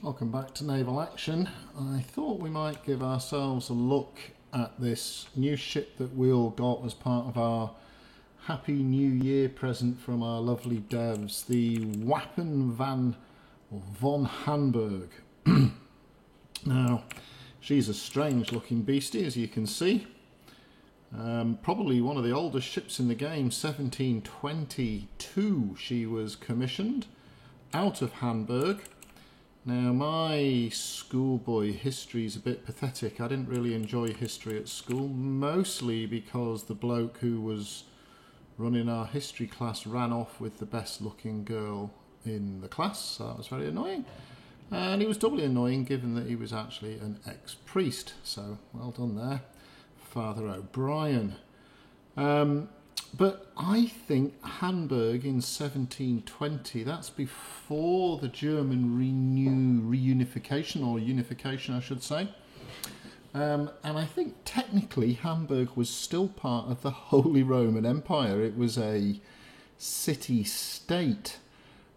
Welcome back to Naval Action. I thought we might give ourselves a look at this new ship that we all got as part of our Happy New Year present from our lovely devs, the Wapen von Hamburg. Now, she's a strange looking beastie, as you can see. Probably one of the oldest ships in the game, 1722 she was commissioned out of Hamburg. Now, my schoolboy history is a bit pathetic. I didn't really enjoy history at school, mostly because the bloke who was running our history class ran off with the best looking girl in the class, so that was very annoying. And he was doubly annoying given that he was actually an ex-priest, so well done there, Father O'Brien. But I think Hamburg in 1720, that's before the German reunification, or unification I should say. And I think technically Hamburg was still part of the Holy Roman Empire. It was a city-state,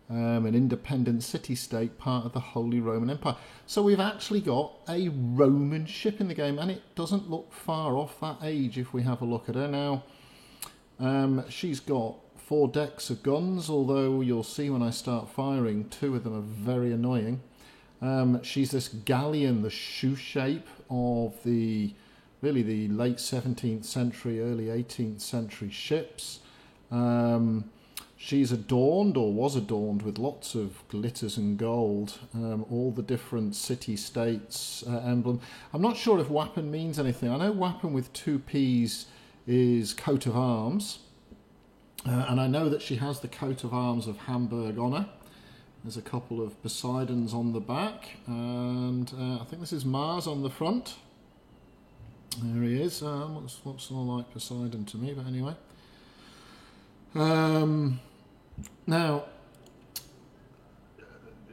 an independent city-state, part of the Holy Roman Empire. So we've actually got a Roman ship in the game, and it doesn't look far off that age if we have a look at her now. She's got 4 decks of guns, although you'll see when I start firing, 2 of them are very annoying. She's this galleon, the shoe shape of the late 17th century, early 18th century ships. She's adorned, or was adorned, with lots of glitters and gold, all the different city-states emblem. I'm not sure if Wappen means anything. I know Wappen with 2 P's is coat of arms, and I know that she has the coat of arms of Hamburg on her. There's a couple of Poseidons on the back, and I think this is Mars on the front. There he is. What's all like Poseidon to me, but anyway. Now,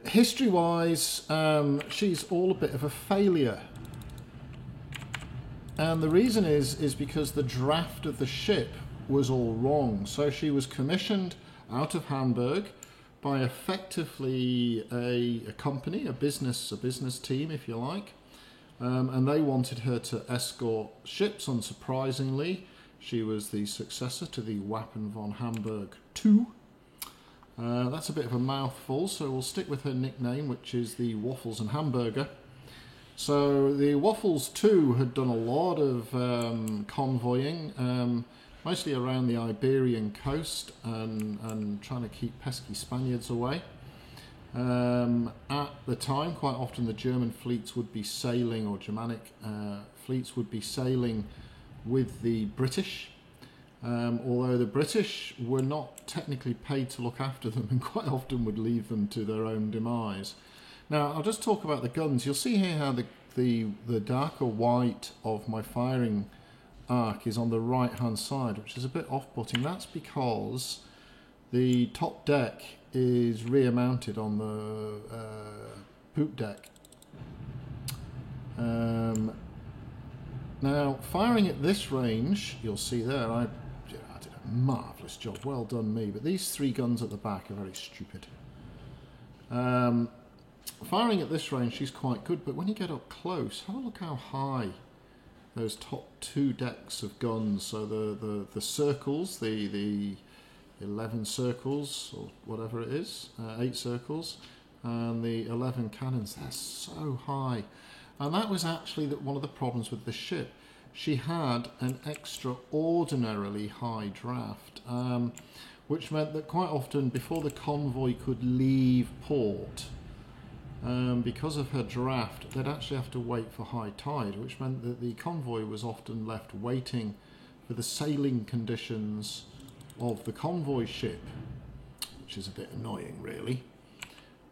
history-wise, she's all a bit of a failure. And the reason is because the draft of the ship was all wrong. So she was commissioned out of Hamburg by effectively a company, a business team, if you like. And they wanted her to escort ships. Unsurprisingly, she was the successor to the Wapen von Hamburg II. That's a bit of a mouthful, so we'll stick with her nickname, which is the Waffles and Hamburger. So the Waffles 2 had done a lot of convoying, mostly around the Iberian coast and trying to keep pesky Spaniards away. At the time, quite often the German fleets would be sailing, or Germanic fleets would be sailing with the British, although the British were not technically paid to look after them and quite often would leave them to their own demise. Now, I'll just talk about the guns. You'll see here how the darker white of my firing arc is on the right-hand side, which is a bit off-putting. That's because the top deck is rear-mounted on the poop deck. Now, firing at this range, you'll see there, I did a marvellous job. Well done me. But these 3 guns at the back are very stupid. Firing at this range, she's quite good, but when you get up close, have a look how high those top 2 decks of guns, so the circles, the 11 circles, or whatever it is, 8 circles, and the 11 cannons, they're so high. And that was actually one of the problems with the ship. She had an extraordinarily high draft, which meant that quite often, before the convoy could leave port, because of her draft, they'd actually have to wait for high tide, which meant that the convoy was often left waiting for the sailing conditions of the convoy ship, which is a bit annoying, really.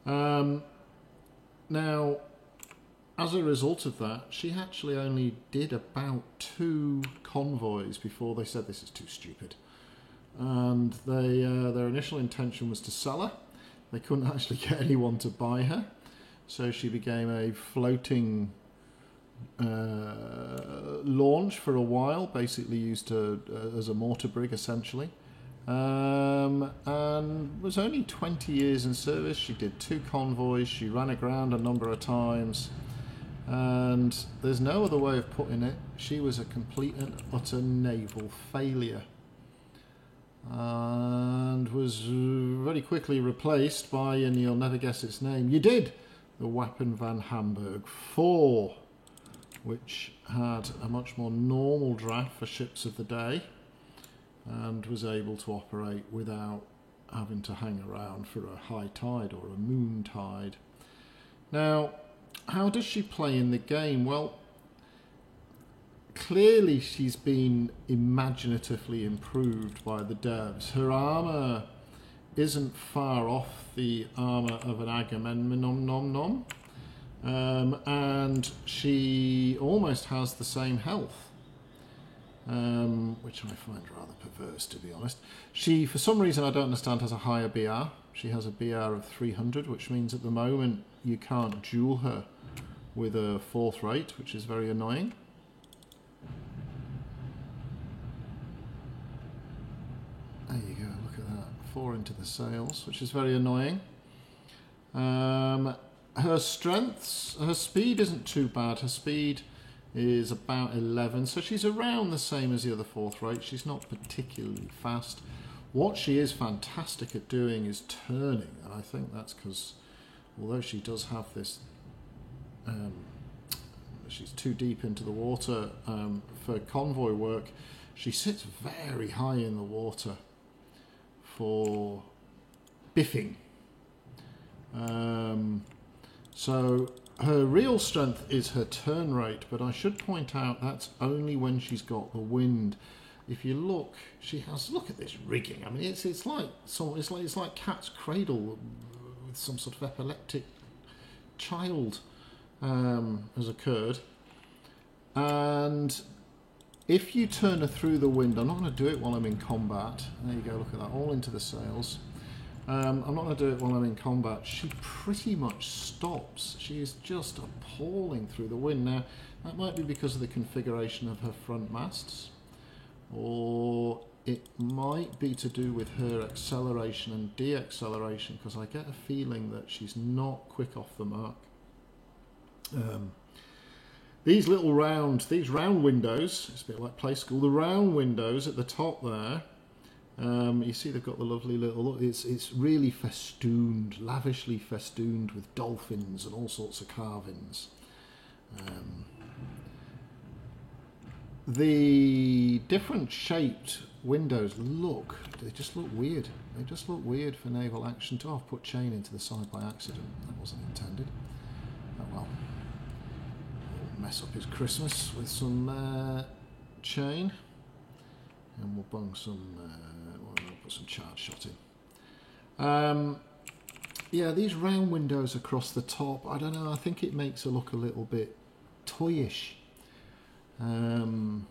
Now, as a result of that, she actually only did about 2 convoys before they said this is too stupid. And their initial intention was to sell her. They couldn't actually get anyone to buy her. So she became a floating launch for a while, basically used as a mortar brig, essentially. and was only 20 years in service. She did 2 convoys, she ran aground a number of times, and there's no other way of putting it. She was a complete and utter naval failure, and was very quickly replaced by, and you'll never guess its name, you did, the Wapen van Hamburg 4, which had a much more normal draft for ships of the day and was able to operate without having to hang around for a high tide or a moon tide. Now, how does she play in the game? Well, clearly she's been imaginatively improved by the devs. Her armour isn't far off the armour of an Agamemnon, and she almost has the same health, which I find rather perverse, to be honest. She, for some reason I don't understand, has a higher BR. She has a BR of 300, which means at the moment you can't duel her with a 4th rate, which is very annoying. There you go, look at that. 4 into the sails, which is very annoying. Her strengths, her speed isn't too bad. Her speed is about 11, so she's around the same as the other 4th rate. She's not particularly fast. What she is fantastic at doing is turning, and I think that's because although she does have this, she's too deep into the water for convoy work, she sits very high in the water for biffing. So her real strength is her turn rate, but I should point out that's only when she's got the wind. If you look, she has, look at this rigging. I mean, it's like cat's cradle with some sort of epileptic child has occurred. And if you turn her through the wind, I'm not going to do it while I'm in combat. There you go, look at that, all into the sails. I'm not going to do it while I'm in combat. She pretty much stops. She is just appalling through the wind. Now, that might be because of the configuration of her front masts, or it might be to do with her acceleration and de-acceleration, because I get a feeling that she's not quick off the mark. These round windows, it's a bit like Play School, the round windows at the top there, you see they've got the lovely little, it's really festooned, lavishly festooned with dolphins and all sorts of carvings. The different shaped windows they just look weird. They just look weird for naval action. Oh, I've put chain into the side by accident. That wasn't intended. Oh well. We'll mess up his Christmas with some chain. And we'll bung some, we'll put some charge shot in. Yeah, these round windows across the top, I don't know, I think it makes her look a little bit toyish. And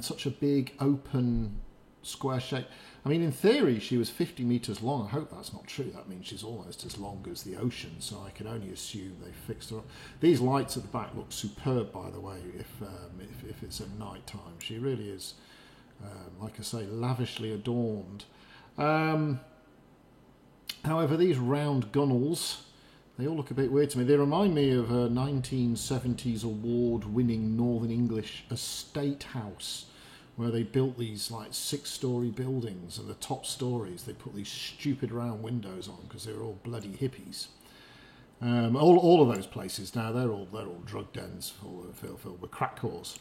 such a big, open, square shape. I mean, in theory, she was 50 metres long. I hope that's not true. That means she's almost as long as the ocean, so I can only assume they fixed her up. These lights at the back look superb, by the way, if it's at night time. She really is, like I say, lavishly adorned. However, these round gunnels, they all look a bit weird to me. They remind me of a 1970s award-winning Northern English estate house, where they built these like 6-story buildings, and the top stories they put these stupid round windows on because they were all bloody hippies. All of those places now, they're all drug dens filled with crack whores,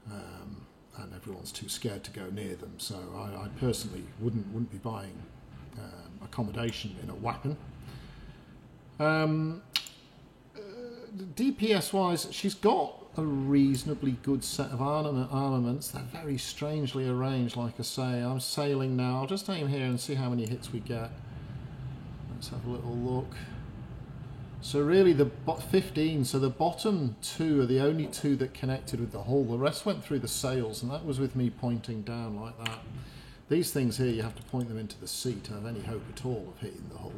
and everyone's too scared to go near them. So I personally wouldn't be buying accommodation in a Wapen. DPS wise, she's got a reasonably good set of armaments. They're very strangely arranged, like I say. I'm sailing now. I'll just aim here and see how many hits we get. Let's have a little look. So really the 15, so the bottom 2 are the only 2 that connected with the hull. The rest went through the sails, and that was with me pointing down like that. These things here, you have to point them into the sea to have any hope at all of hitting the hull.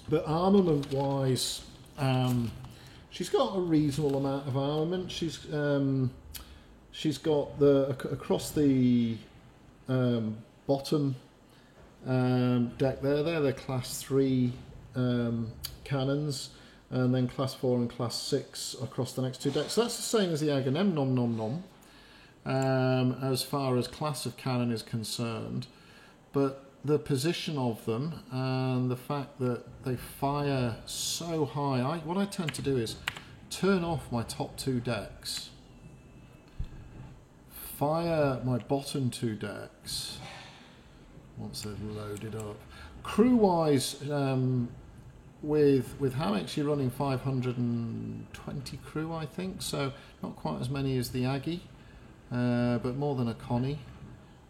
But armament-wise, she's got a reasonable amount of armament. She's she's got across the bottom deck there. They're the Class 3 cannons, and then Class 4 and Class 6 across the next two decks. So that's the same as the Agamemnon as far as class of cannon is concerned. But the position of them and the fact that they fire so high, what I tend to do is turn off my top two decks, fire my bottom two decks once they've loaded up. Crew-wise, with how actually running 520 crew, I think, so not quite as many as the Aggie, but more than a Connie.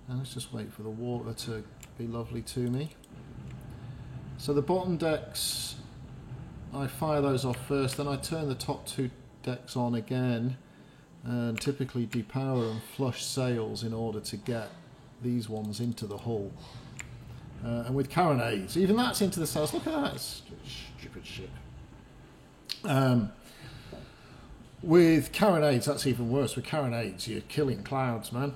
And let's just wait for the water to be lovely to me. So the bottom decks, I fire those off first, then I turn the top two decks on again, and typically depower and flush sails in order to get these ones into the hull. And with carronades, even that's into the sails. Look at that, stupid ship. With carronades, that's even worse. With carronades, you're killing clouds, man.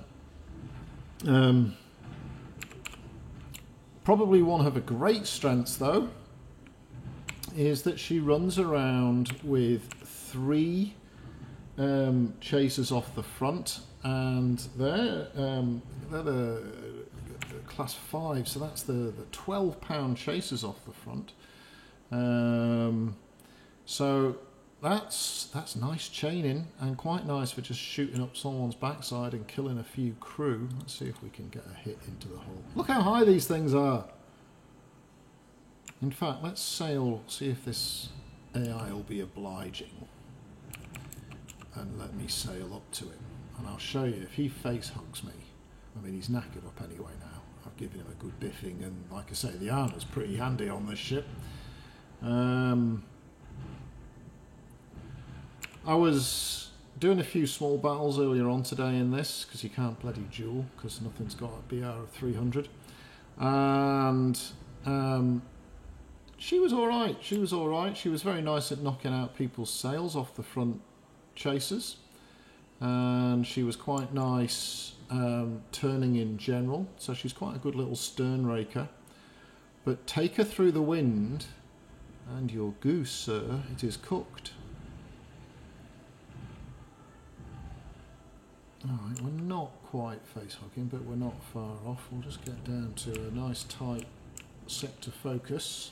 Probably one of her great strengths, though, is that she runs around with 3 chasers off the front, and they're the Class 5, so that's the 12-pound chasers off the front. So that's nice chaining and quite nice for just shooting up someone's backside and killing a few crew. Let's see if we can get a hit into the hull. Look how high these things are. In fact, let's sail, see if this AI will be obliging and let me sail up to him. And I'll show you, if he face hugs me, I mean, he's knackered up anyway now. I've given him a good biffing, and like I say, the armour's pretty handy on this ship. I was doing a few small battles earlier on today in this, because you can't bloody duel, because nothing's got a BR of 300. And she was alright, she was alright. She was very nice at knocking out people's sails off the front chasers. And she was quite nice turning in general, so she's quite a good little stern raker. But take her through the wind, and your goose, sir, it is cooked. Alright, we're not quite face hugging, but we're not far off. We'll just get down to a nice tight sector focus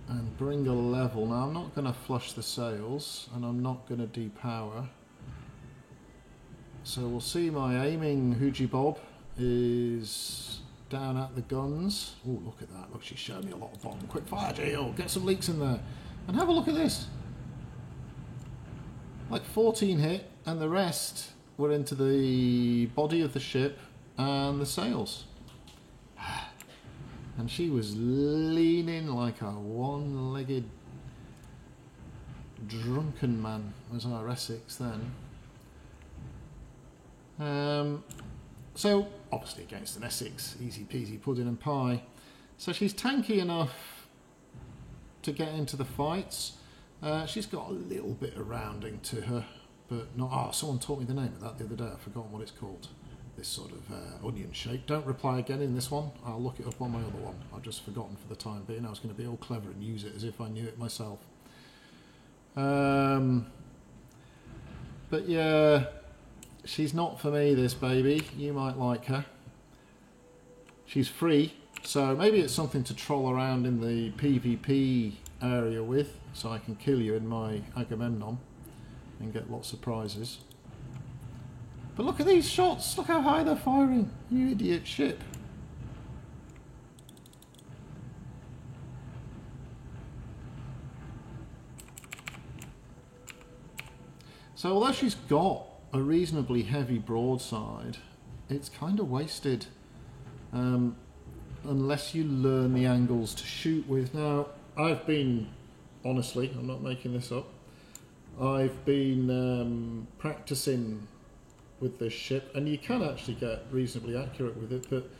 and bring a level. Now, I'm not going to flush the sails, and I'm not going to depower. So we'll see my aiming hoogie bob is down at the guns. Oh, look at that. Look, she's showing me a lot of bomb. Quick fire, Geo. Get some leaks in there. And have a look at this. Like 14 hit, and the rest were into the body of the ship and the sails. And she was leaning like a one-legged drunken man, was our Essex then. So, obviously against an Essex, easy peasy pudding and pie. So she's tanky enough to get into the fights. She's got a little bit of rounding to her, but not... Oh, someone taught me the name of that the other day. I've forgotten what it's called. This sort of onion shape. Don't reply again in this one. I'll look it up on my other one. I've just forgotten for the time being. I was going to be all clever and use it as if I knew it myself. But yeah, she's not for me, this baby. You might like her. She's free, so maybe it's something to troll around in the PvP area with, so I can kill you in my Agamemnon and get lots of prizes. But look at these shots, look how high they're firing, you idiot ship. So although she's got a reasonably heavy broadside, it's kind of wasted unless you learn the angles to shoot with. Now, I've been, honestly, I'm not making this up, I've been practicing with this ship, and you can actually get reasonably accurate with it, but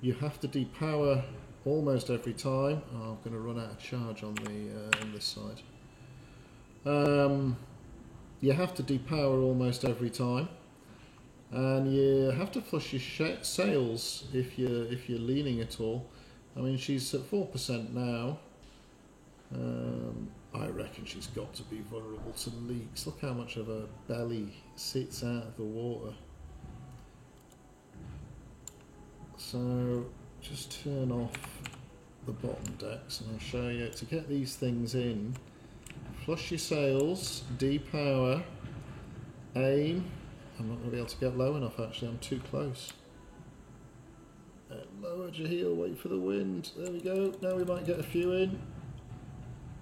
you have to depower almost every time. Oh, I'm going to run out of charge on the on this side. you have to depower almost every time, and you have to flush your sails if you're leaning at all. I mean, she's at 4% now. I reckon she's got to be vulnerable to leaks. Look how much of her belly sits out of the water. So just turn off the bottom decks and I'll show you. To get these things in, flush your sails, depower, aim. I'm not going to be able to get low enough actually, I'm too close. Lowered your heel, wait for the wind. There we go. Now we might get a few in.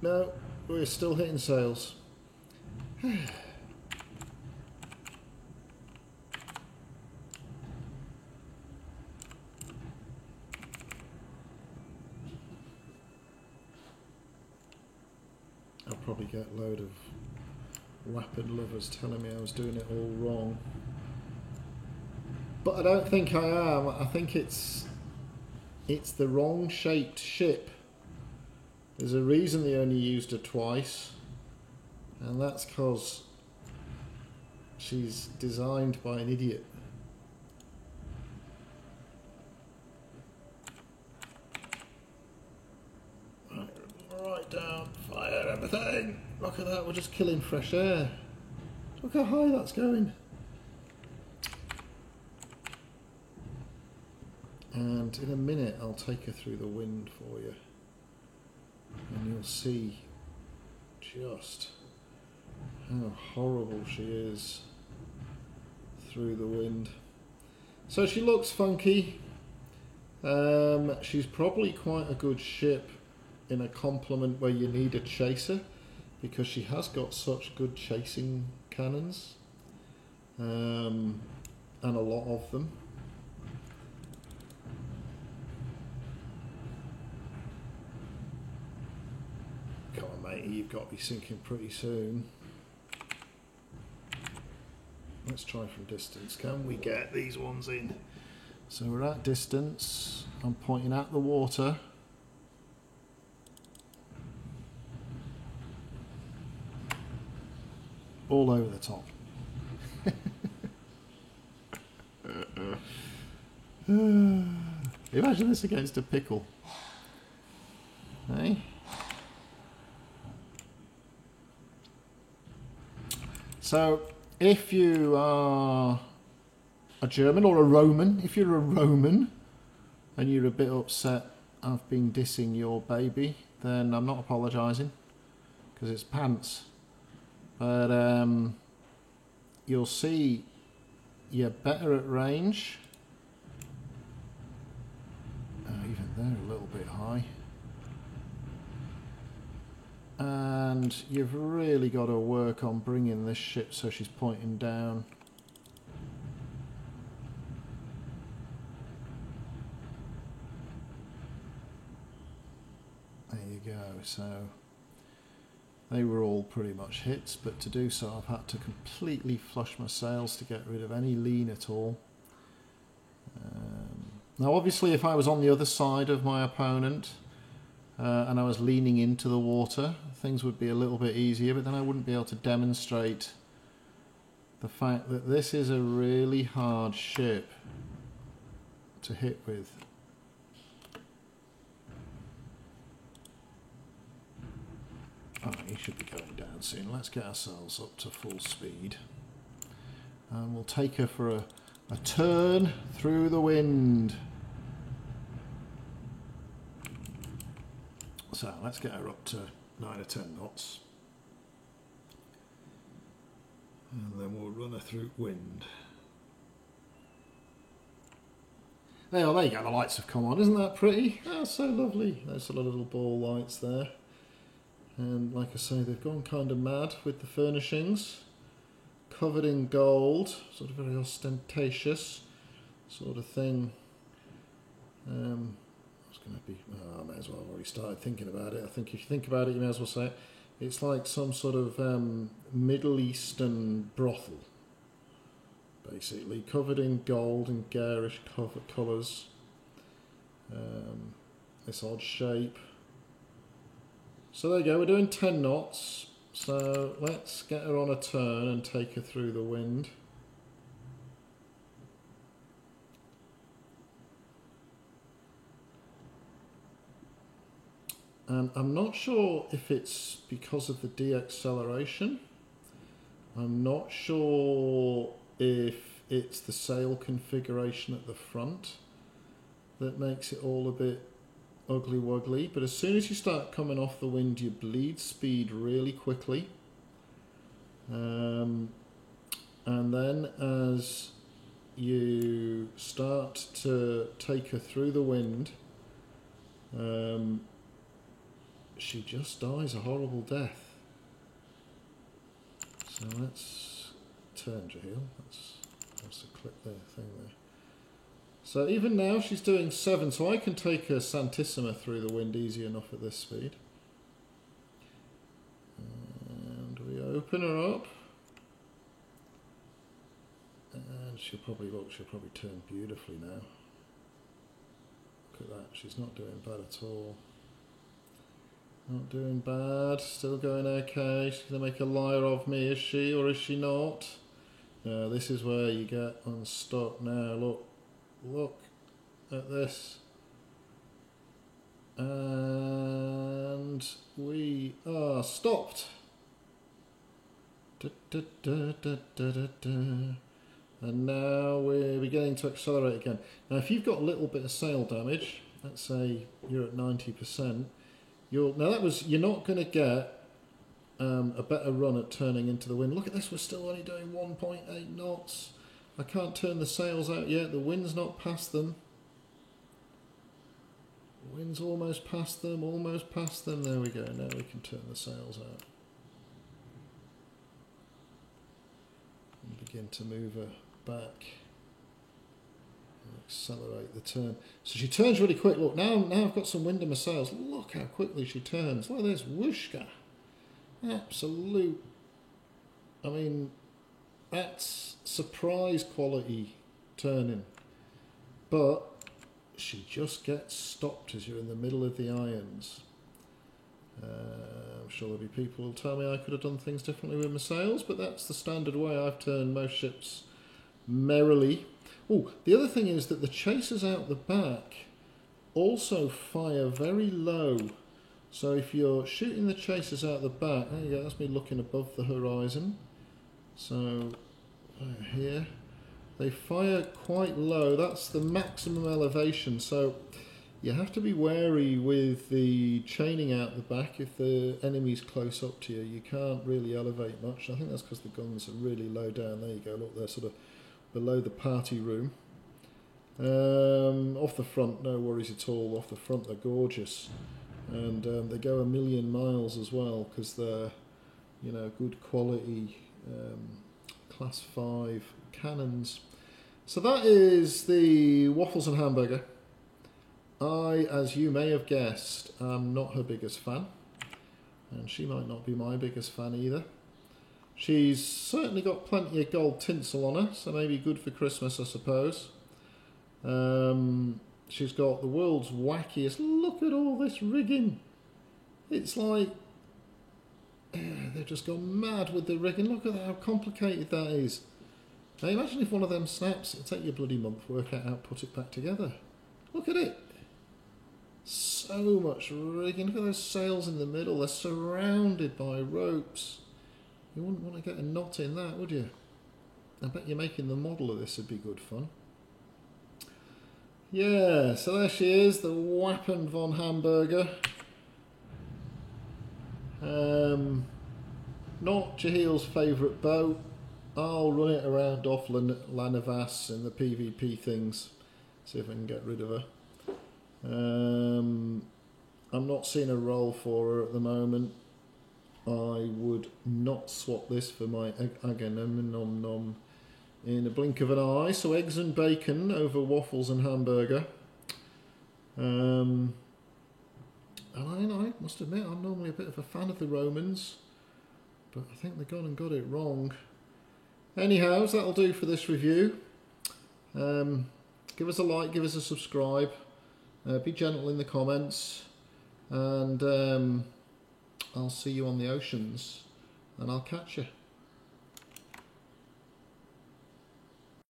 No, we're still hitting sails. I'll probably get a load of rapid lovers telling me I was doing it all wrong. But I don't think I am. I think it's the wrong shaped ship. There's a reason they only used her twice, and that's because she's designed by an idiot. Right down, fire everything. Look at that, we're just killing fresh air. Look how high that's going. And in a minute I'll take her through the wind for you. And you'll see just how horrible she is through the wind. So she looks funky. She's probably quite a good ship in a complement where you need a chaser, because she has got such good chasing cannons, and a lot of them. Come on, mate, you've got to be sinking pretty soon. Let's try from distance. Can we get these ones in? So we're at distance. I'm pointing at the water. All over the top. Imagine this against a pickle. Hey? So, if you are a German or a Roman, if you're a Roman and you're a bit upset I've been dissing your baby, then I'm not apologising, because it's pants. But you'll see you're better at range. Even there a little bit high. And you've really got to work on bringing this ship so she's pointing down. There you go. So they were all pretty much hits, but to do so I've had to completely flush my sails to get rid of any lean at all. Now obviously if I was on the other side of my opponent and I was leaning into the water, things would be a little bit easier, but then I wouldn't be able to demonstrate the fact that this is a really hard ship to hit with. Oh, he should be going down soon. Let's get ourselves up to full speed. And we'll take her for a turn through the wind. So let's get her up to 9 or 10 knots. And then we'll run her through wind. There you go, the lights have come on. Isn't that pretty? Oh, so lovely. There's a lot of little ball lights there. And like I say, they've gone kind of mad with the furnishings. Covered in gold, sort of very ostentatious sort of thing. I was going to be, I may as well have already started thinking about it. I think if you think about it, you may as well say it. It's like some sort of Middle Eastern brothel, basically, covered in gold and garish colours. This odd shape. So there you go, we're doing 10 knots, So let's get her on a turn and take her through the wind. And I'm not sure if it's because of the deacceleration. I'm not sure if it's the sail configuration at the front that makes it all a bit ugly wuggly. But as soon as you start coming off the wind, you bleed speed really quickly. And then as you start to take her through the wind, she just dies a horrible death. So let's turn Jaheel. That's a clip there, thing there. So even now she's doing 7, so I can take her Santissima through the wind easy enough at this speed. And we open her up. And she'll probably turn beautifully now. Look at that, she's not doing bad at all. Not doing bad, still going okay. She's going to make a liar of me, is she, or is she not? No, this is where you get unstuck now. Look at this. And we are stopped. Da, da, da, da, da, da, da. And now we're beginning to accelerate again. Now if you've got a little bit of sail damage, let's say you're at 90%, you're not going to get a better run at turning into the wind. Look at this, we're still only doing 1.8 knots. I can't turn the sails out yet, the wind's not past them. The wind's almost past them, there we go, now we can turn the sails out. And begin to move her back. Accelerate the turn. So she turns really quick. Look, now I've got some wind in my sails. Look how quickly she turns. Look at this, whooshka. Absolute. I mean, that's surprise quality turning. But she just gets stopped as you're in the middle of the irons. I'm sure there'll be people who'll tell me I could have done things differently with my sails, but that's the standard way I've turned most ships merrily. Oh, the other thing is that the chasers out the back also fire very low. So if you're shooting the chasers out the back, there you go, that's me looking above the horizon. So here, they fire quite low. That's the maximum elevation. So you have to be wary with the chaining out the back. If the enemy's close up to you, you can't really elevate much. I think that's because the guns are really low down. There you go, look, they're sort of below the party room. Off the front, no worries at all. Off the front, they're gorgeous, and they go a million miles as well because they're, you know, good quality class 5 cannons. So that is the Waffles and Hamburger. I, as you may have guessed, am not her biggest fan, and she might not be my biggest fan either. She's certainly got plenty of gold tinsel on her, so maybe good for Christmas, I suppose. She's got the world's wackiest. Look at all this rigging. It's like they've just gone mad with the rigging. Look at how complicated that is. Now imagine if one of them snaps. It'll take you a bloody month to work out how to put it back together. Look at it. So much rigging. Look at those sails in the middle. They're surrounded by ropes. You wouldn't want to get a knot in that, would you? I bet you're making the model of this would be good fun. Yeah, so there she is, the Wappen von Hamburger. Not Jaheel's favourite boat. I'll run it around off Lanavas in the PvP things, see if I can get rid of her. I'm not seeing a role for her at the moment. I would not swap this for my Agamemnon in a blink of an eye. So eggs and bacon over Waffles and Hamburger. And I must admit, I'm normally a bit of a fan of the Romans, but I think they've gone and got it wrong. Anyhow, so that'll do for this review. Give us a like, give us a subscribe, be gentle in the comments, and I'll see you on the oceans and I'll catch you.